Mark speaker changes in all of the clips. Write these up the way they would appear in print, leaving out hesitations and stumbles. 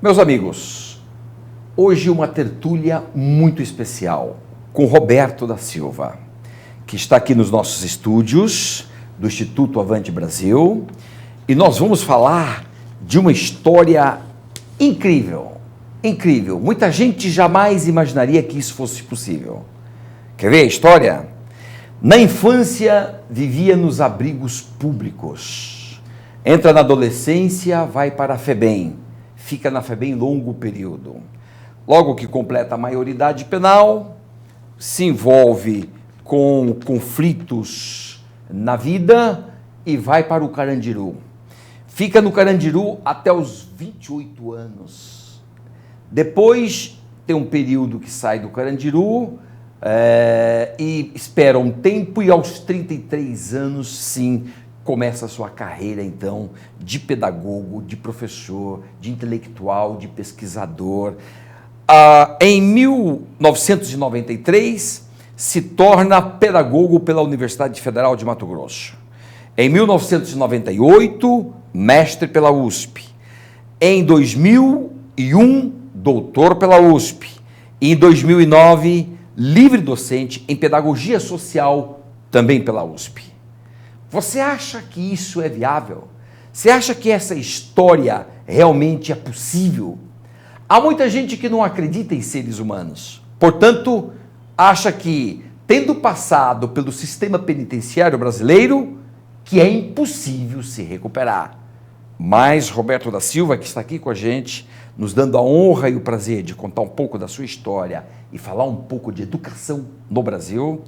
Speaker 1: Meus amigos, hoje uma tertúlia muito especial com Roberto da Silva, que está aqui nos nossos estúdios do Instituto Avante Brasil, e nós vamos falar de uma história incrível, incrível. Muita gente jamais imaginaria que isso fosse possível. Quer ver a história? Na infância, vivia nos abrigos públicos. Entra na adolescência, vai para a FEBEM. Fica na FEBEM longo período. Logo que completa a maioridade penal, se envolve com conflitos na vida e vai para o Carandiru. Fica no Carandiru até os 28 anos. Depois tem um período que sai do Carandiru e espera um tempo e aos 33 anos, sim, começa a sua carreira, então, de pedagogo, de professor, de intelectual, de pesquisador. Em 1993, se torna pedagogo pela Universidade Federal de Mato Grosso. Em 1998, mestre pela USP. Em 2001, doutor pela USP. E em 2009, livre docente em pedagogia social, também pela USP. Você acha que isso é viável? Você acha que essa história realmente é possível? Há muita gente que não acredita em seres humanos. Portanto, acha que, tendo passado pelo sistema penitenciário brasileiro, que é impossível se recuperar. Mas Roberto da Silva, que está aqui com a gente, nos dando a honra e o prazer de contar um pouco da sua história e falar um pouco de educação no Brasil,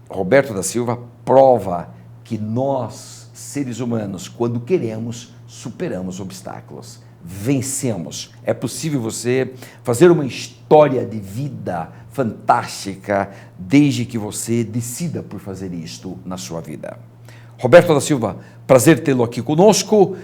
Speaker 1: Roberto da Silva prova que nós, seres humanos, quando queremos, superamos obstáculos, vencemos. É possível você fazer uma história de vida fantástica desde que você decida por fazer isto na sua vida. Roberto da Silva, prazer tê-lo aqui conosco.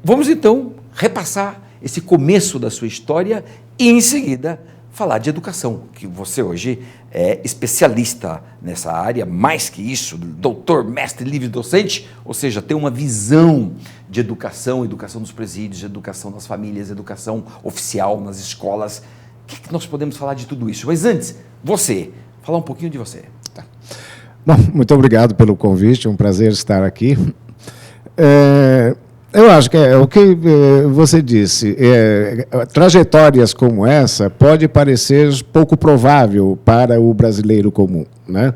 Speaker 1: Vamos então repassar esse começo da sua história e em seguida falar de educação, que você hoje é especialista nessa área, mais que isso, doutor, mestre, livre docente, ou seja, tem uma visão de educação, educação nos presídios, educação nas famílias, educação oficial nas escolas. O que nós podemos falar de tudo isso? Mas antes, você, falar um pouquinho de você.
Speaker 2: Tá. Bom, muito obrigado pelo convite, é um prazer estar aqui. Eu acho que é o que você disse, trajetórias como essa pode parecer pouco provável para o brasileiro comum, né?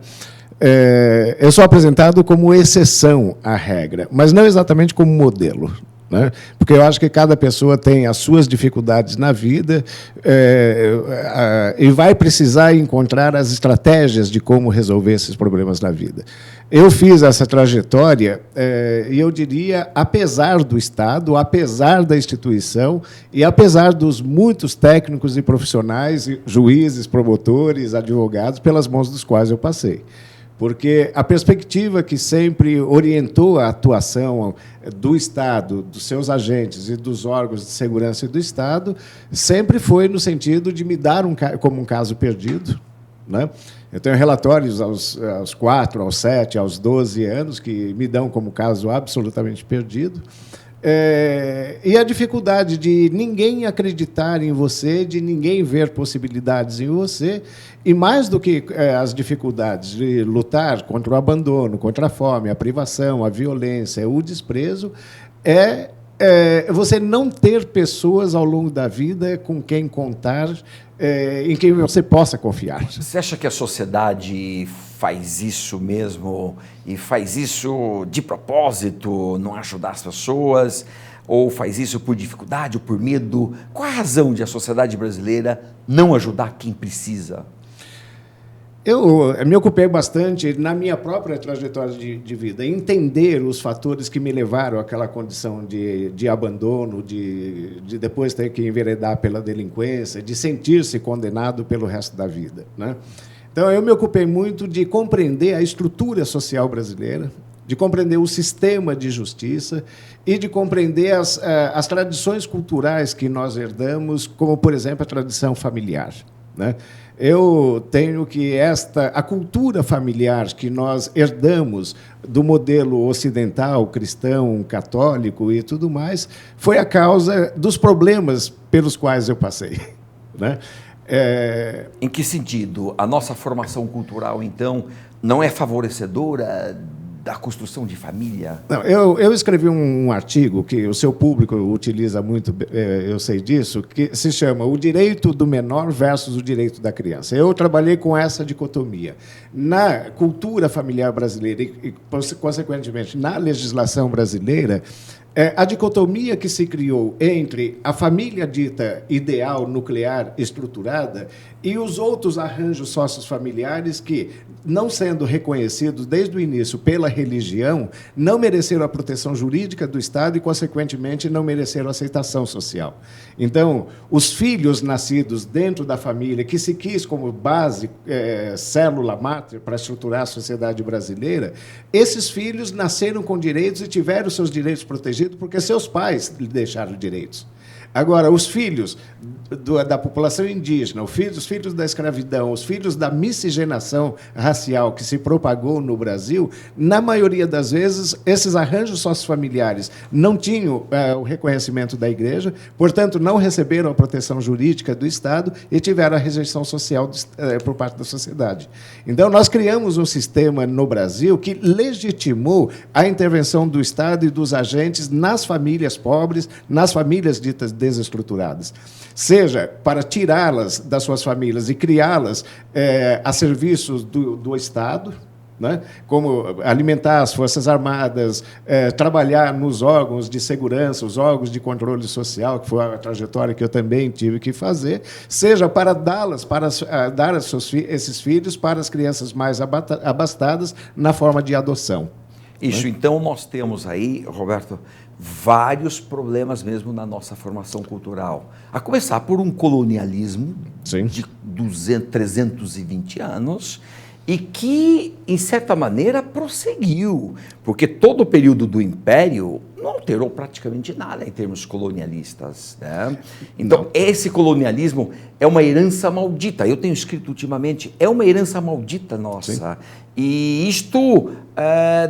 Speaker 2: Eu sou apresentado como exceção à regra, mas não exatamente como modelo, né? Porque eu acho que cada pessoa tem as suas dificuldades na vida e vai precisar encontrar as estratégias de como resolver esses problemas na vida. Eu fiz essa trajetória e eu diria, apesar do Estado, apesar da instituição e apesar dos muitos técnicos e profissionais, juízes, promotores, advogados, pelas mãos dos quais eu passei. Porque a perspectiva que sempre orientou a atuação do Estado, dos seus agentes e dos órgãos de segurança do Estado, sempre foi no sentido de me dar como um caso perdido, né? Eu tenho relatórios aos 4, aos 7, aos 12 anos que me dão como caso absolutamente perdido. E a dificuldade de ninguém acreditar em você, de ninguém ver possibilidades em você, e mais do que as dificuldades de lutar contra o abandono, contra a fome, a privação, a violência, o desprezo, você não ter pessoas ao longo da vida com quem contar, em quem você possa confiar.
Speaker 1: Você acha que a sociedade faz isso mesmo e faz isso de propósito, não ajudar as pessoas, ou faz isso por dificuldade ou por medo? Qual a razão de a sociedade brasileira não ajudar quem precisa?
Speaker 2: Eu me ocupei bastante, na minha própria trajetória de vida, em entender os fatores que me levaram àquela condição de abandono, de depois ter que enveredar pela delinquência, de sentir-se condenado pelo resto da vida, né? Então, eu me ocupei muito de compreender a estrutura social brasileira, de compreender o sistema de justiça e de compreender as tradições culturais que nós herdamos, como, por exemplo, a tradição familiar, né? Eu tenho que a cultura familiar que nós herdamos do modelo ocidental, cristão, católico e tudo mais, foi a causa dos problemas pelos quais eu passei, né?
Speaker 1: Em que sentido? A nossa formação cultural, então, não é favorecedora da construção de família?
Speaker 2: Não, eu escrevi um artigo que o seu público utiliza muito, eu sei disso, que se chama O Direito do Menor versus o Direito da Criança. Eu trabalhei com essa dicotomia. Na cultura familiar brasileira e, consequentemente, na legislação brasileira, a dicotomia que se criou entre a família dita ideal, nuclear, estruturada, e os outros arranjos sociofamiliares que, não sendo reconhecidos desde o início pela religião, não mereceram a proteção jurídica do Estado e, consequentemente, não mereceram aceitação social. Então, os filhos nascidos dentro da família, que se quis como base, célula máter para estruturar a sociedade brasileira, esses filhos nasceram com direitos e tiveram seus direitos protegidos porque seus pais lhe deixaram direitos. Agora, os filhos da população indígena, os filhos da escravidão, os filhos da miscigenação racial que se propagou no Brasil, na maioria das vezes, esses arranjos sociofamiliares não tinham o reconhecimento da Igreja, portanto, não receberam a proteção jurídica do Estado e tiveram a rejeição social por parte da sociedade. Então, nós criamos um sistema no Brasil que legitimou a intervenção do Estado e dos agentes nas famílias pobres, nas famílias ditas desestruturadas, seja para tirá-las das suas famílias e criá-las a serviços do Estado, né? Como alimentar as Forças Armadas, trabalhar nos órgãos de segurança, os órgãos de controle social, que foi a trajetória que eu também tive que fazer, seja para dá-las, para dar esses filhos para as crianças mais abastadas na forma de adoção.
Speaker 1: Isso, então nós temos aí, Roberto, vários problemas mesmo na nossa formação cultural. A começar por um colonialismo
Speaker 2: Sim.
Speaker 1: de 320 anos e que, em certa maneira, prosseguiu, porque todo o período do Império não alterou praticamente nada em termos colonialistas, né? Então, esse colonialismo é uma herança maldita. Eu tenho escrito ultimamente, é uma herança maldita nossa. Sim. E isto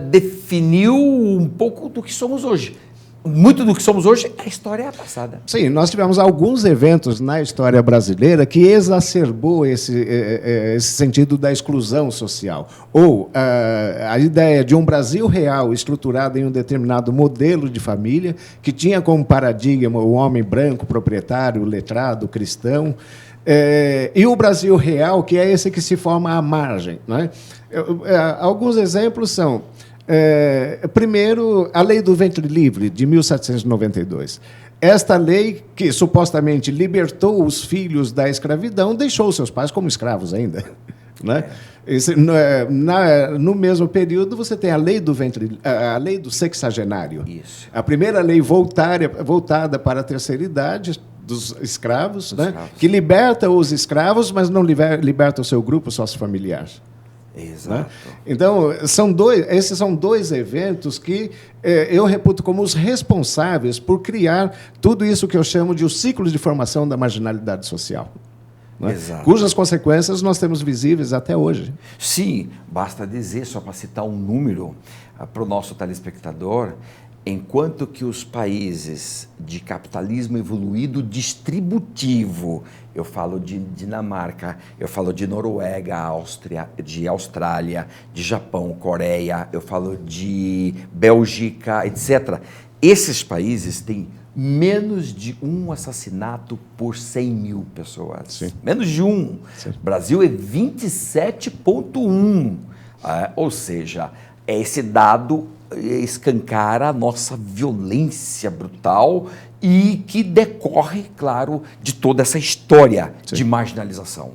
Speaker 1: definiu um pouco do que somos hoje. Muito do que somos hoje é a história passada.
Speaker 2: Sim, nós tivemos alguns eventos na história brasileira que exacerbou esse sentido da exclusão social. Ou a ideia de um Brasil real estruturado em um determinado modelo de família, que tinha como paradigma o homem branco, proprietário, letrado, cristão, e o Brasil real, que é esse que se forma à margem, né? Alguns exemplos são... primeiro, a Lei do Ventre Livre, de 1792. Esta lei, que supostamente libertou os filhos da escravidão, deixou seus pais como escravos ainda, né? No mesmo período, você tem a Lei do Sexagenário. Isso. A primeira lei voltada para a terceira idade, dos escravos, né? Escravos. Que liberta os escravos, mas não liberta o seu grupo sociofamiliar.
Speaker 1: Exato.
Speaker 2: Né? Então, esses são dois eventos que eu reputo como os responsáveis por criar tudo isso que eu chamo de os ciclos de formação da marginalidade social. Né? Cujas consequências nós temos visíveis até hoje.
Speaker 1: Sim, basta dizer, só para citar um número para o nosso telespectador, enquanto que os países de capitalismo evoluído distributivo, eu falo de Dinamarca, eu falo de Noruega, Áustria, de Austrália, de Japão, Coreia, eu falo de Bélgica, etc. Esses países têm menos de um assassinato por 100 mil pessoas.
Speaker 2: Sim.
Speaker 1: Menos de um. Sim. Brasil é 27,1. Ou seja, esse dado escancara a nossa violência brutal e que decorre, claro, de toda essa história Sim. de marginalização.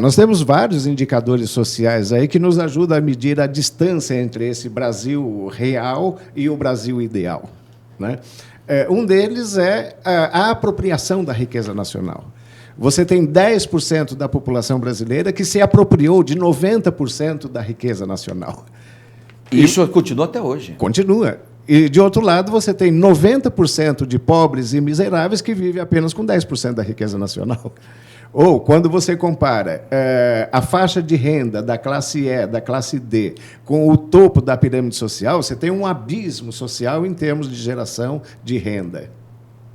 Speaker 2: Nós temos vários indicadores sociais aí que nos ajudam a medir a distância entre esse Brasil real e o Brasil ideal, né? Um deles é a apropriação da riqueza nacional. Você tem 10% da população brasileira que se apropriou de 90% da riqueza nacional.
Speaker 1: Isso continua até hoje.
Speaker 2: Continua. E, de outro lado, você tem 90% de pobres e miseráveis que vivem apenas com 10% da riqueza nacional. Ou quando você compara a faixa de renda da classe E, da classe D, com o topo da pirâmide social, você tem um abismo social em termos de geração de renda.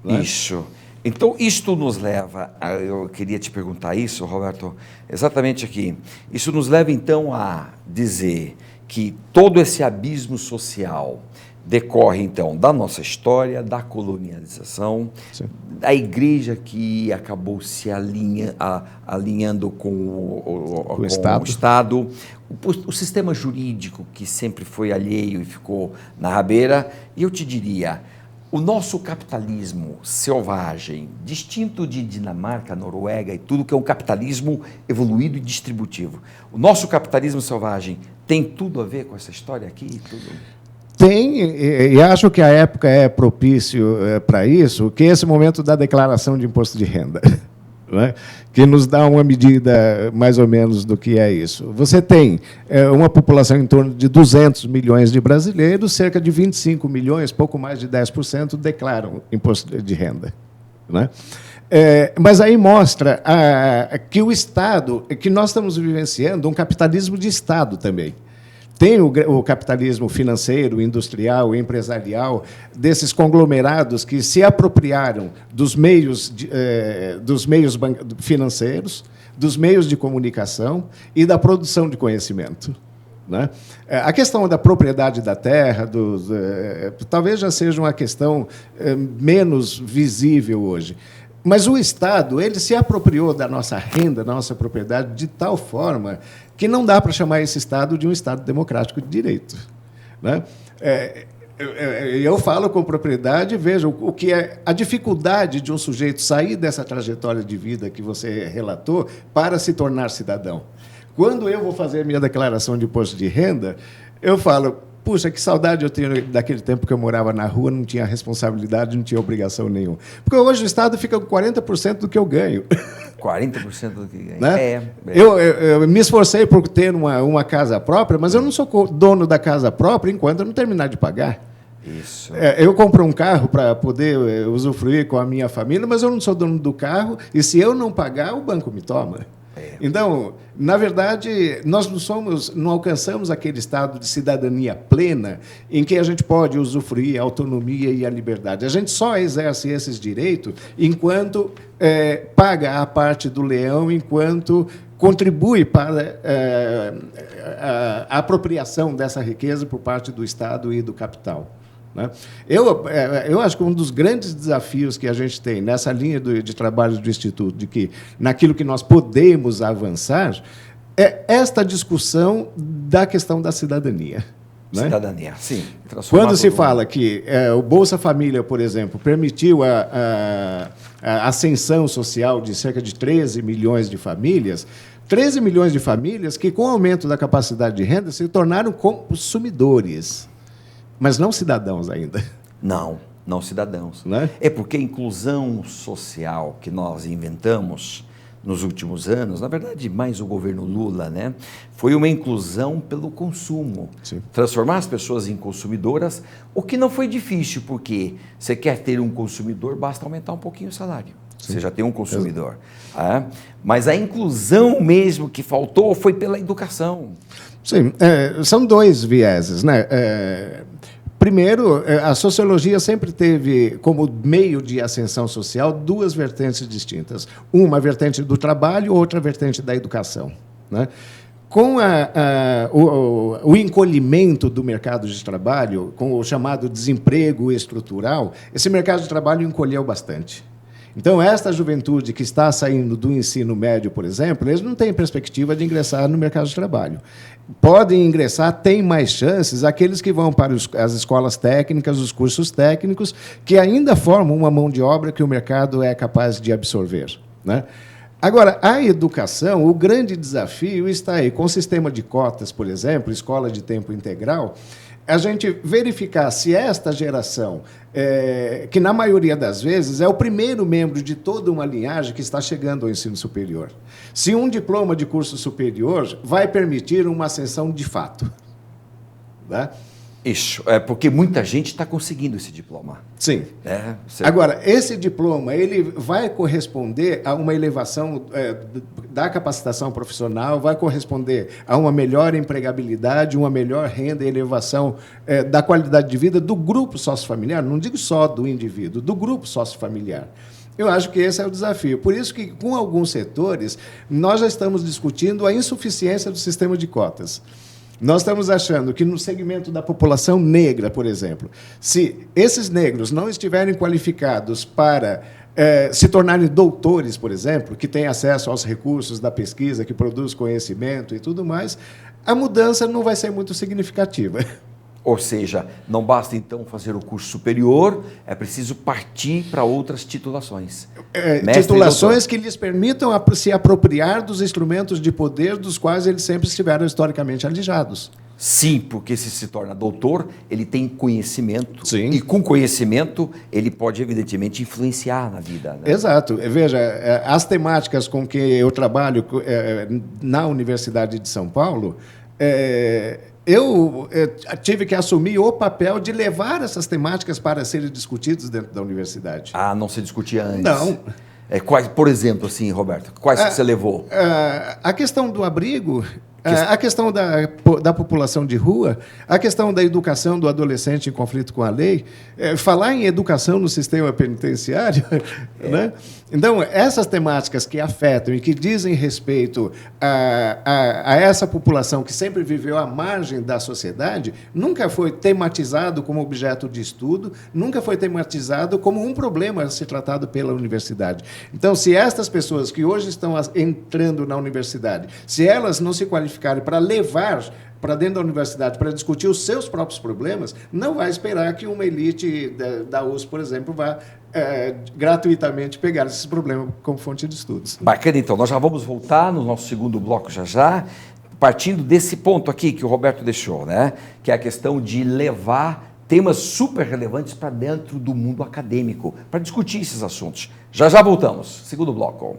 Speaker 2: Não é?
Speaker 1: Isso. Então, isto nos leva, eu queria te perguntar isso, Roberto, exatamente aqui. Isso nos leva, então, a dizer que todo esse abismo social decorre, então, da nossa história, da colonialização,
Speaker 2: Sim.
Speaker 1: da igreja que acabou se alinhando com o Estado, o sistema jurídico que sempre foi alheio e ficou na rabeira, e eu te diria, o nosso capitalismo selvagem, distinto de Dinamarca, Noruega e tudo, que é um capitalismo evoluído e distributivo, o nosso capitalismo selvagem tem tudo a ver com essa história aqui? Tudo?
Speaker 2: Tem, e acho que a época é propício para isso, que é esse momento da declaração de imposto de renda, né? Que nos dá uma medida mais ou menos do que é isso. Você tem uma população em torno de 200 milhões de brasileiros, cerca de 25 milhões, pouco mais de 10%, declaram imposto de renda, né? Mas aí mostra que o Estado, que nós estamos vivenciando um capitalismo de Estado também. Tem o capitalismo financeiro, industrial, empresarial, desses conglomerados que se apropriaram dos meios financeiros, dos meios de comunicação e da produção de conhecimento, né? A questão da propriedade da terra, talvez já seja uma questão menos visível hoje. Mas o Estado, ele se apropriou da nossa renda, da nossa propriedade, de tal forma que não dá para chamar esse Estado de um Estado democrático de direito, né? Eu falo com propriedade, veja o que é a dificuldade de um sujeito sair dessa trajetória de vida que você relatou para se tornar cidadão. Quando eu vou fazer a minha declaração de imposto de renda, eu falo, puxa, que saudade eu tenho daquele tempo que eu morava na rua, não tinha responsabilidade, não tinha obrigação nenhuma. Porque hoje o Estado fica com 40% do que eu ganho.
Speaker 1: 40% do que ganha.
Speaker 2: Né? Eu me esforcei por ter uma casa própria, mas eu não sou dono da casa própria enquanto eu não terminar de pagar.
Speaker 1: Isso.
Speaker 2: Eu compro um carro para poder usufruir com a minha família, mas eu não sou dono do carro, e se eu não pagar, o banco me toma. Então, na verdade, nós não alcançamos aquele estado de cidadania plena em que a gente pode usufruir a autonomia e a liberdade. A gente só exerce esses direitos enquanto paga a parte do leão, enquanto contribui para a apropriação dessa riqueza por parte do Estado e do capital, né? Eu acho que um dos grandes desafios que a gente tem nessa linha de trabalho do Instituto, de que naquilo que nós podemos avançar, é esta discussão da questão da cidadania. Né?
Speaker 1: Cidadania, sim.
Speaker 2: Quando se fala que o Bolsa Família, por exemplo, permitiu a ascensão social de cerca de 13 milhões de famílias, 13 milhões de famílias que, com o aumento da capacidade de renda, se tornaram consumidores, mas não cidadãos ainda.
Speaker 1: Não cidadãos.
Speaker 2: Né?
Speaker 1: É porque a inclusão social que nós inventamos nos últimos anos, na verdade, mais o governo Lula, né, foi uma inclusão pelo consumo.
Speaker 2: Sim.
Speaker 1: Transformar as pessoas em consumidoras, o que não foi difícil, porque você quer ter um consumidor, basta aumentar um pouquinho o salário. Sim. Você já tem um consumidor. Mas a inclusão mesmo que faltou foi pela educação.
Speaker 2: Sim, são dois vieses, né? Primeiro, a sociologia sempre teve como meio de ascensão social duas vertentes distintas. Uma vertente do trabalho, outra vertente da educação, né? Com o encolhimento do mercado de trabalho, com o chamado desemprego estrutural, esse mercado de trabalho encolheu bastante. Então, esta juventude que está saindo do ensino médio, por exemplo, eles não têm perspectiva de ingressar no mercado de trabalho. Podem ingressar, têm mais chances aqueles que vão para as escolas técnicas, os cursos técnicos, que ainda formam uma mão de obra que o mercado é capaz de absorver, né? Agora, a educação, o grande desafio está aí, com o sistema de cotas, por exemplo, escola de tempo integral, a gente verificar se esta geração, que na maioria das vezes é o primeiro membro de toda uma linhagem que está chegando ao ensino superior, se um diploma de curso superior vai permitir uma ascensão de fato, né?
Speaker 1: Isso, é porque muita gente está conseguindo esse diploma.
Speaker 2: Sim.
Speaker 1: Você...
Speaker 2: Agora, esse diploma, ele vai corresponder a uma elevação da capacitação profissional, vai corresponder a uma melhor empregabilidade, uma melhor renda e elevação da qualidade de vida do grupo sociofamiliar, não digo só do indivíduo, do grupo sociofamiliar. Eu acho que esse é o desafio. Por isso que, com alguns setores, nós já estamos discutindo a insuficiência do sistema de cotas. Nós estamos achando que no segmento da população negra, por exemplo, se esses negros não estiverem qualificados para se tornarem doutores, por exemplo, que têm acesso aos recursos da pesquisa, que produz conhecimento e tudo mais, a mudança não vai ser muito significativa.
Speaker 1: Ou seja, não basta então fazer o curso superior, é preciso partir para outras titulações.
Speaker 2: Titulações que lhes permitam se apropriar dos instrumentos de poder dos quais eles sempre estiveram historicamente alijados.
Speaker 1: Sim, porque se torna doutor, ele tem conhecimento.
Speaker 2: Sim.
Speaker 1: E com conhecimento, ele pode, evidentemente, influenciar na vida. Né?
Speaker 2: Exato. Veja, as temáticas com que eu trabalho na Universidade de São Paulo, eu tive que assumir o papel de levar essas temáticas para serem discutidas dentro da universidade.
Speaker 1: Ah, não se discutia antes?
Speaker 2: Não.
Speaker 1: Quais, por exemplo, assim, Roberto, quais que você levou?
Speaker 2: A questão do abrigo, a questão da população de rua, a questão da educação do adolescente em conflito com a lei, falar em educação no sistema penitenciário, né? Então, essas temáticas que afetam e que dizem respeito a essa população que sempre viveu à margem da sociedade, nunca foi tematizado como objeto de estudo, nunca foi tematizado como um problema a ser tratado pela universidade. Então, se estas pessoas que hoje estão entrando na universidade, se elas não se qualificarem para levar para dentro da universidade para discutir os seus próprios problemas, não vai esperar que uma elite da USP, por exemplo, vá gratuitamente pegar esses problemas como fonte de estudos.
Speaker 1: Bacana, então. Nós já vamos voltar no nosso segundo bloco já, partindo desse ponto aqui que o Roberto deixou, né? Que é a questão de levar temas super relevantes para dentro do mundo acadêmico, para discutir esses assuntos. Já voltamos. Segundo bloco.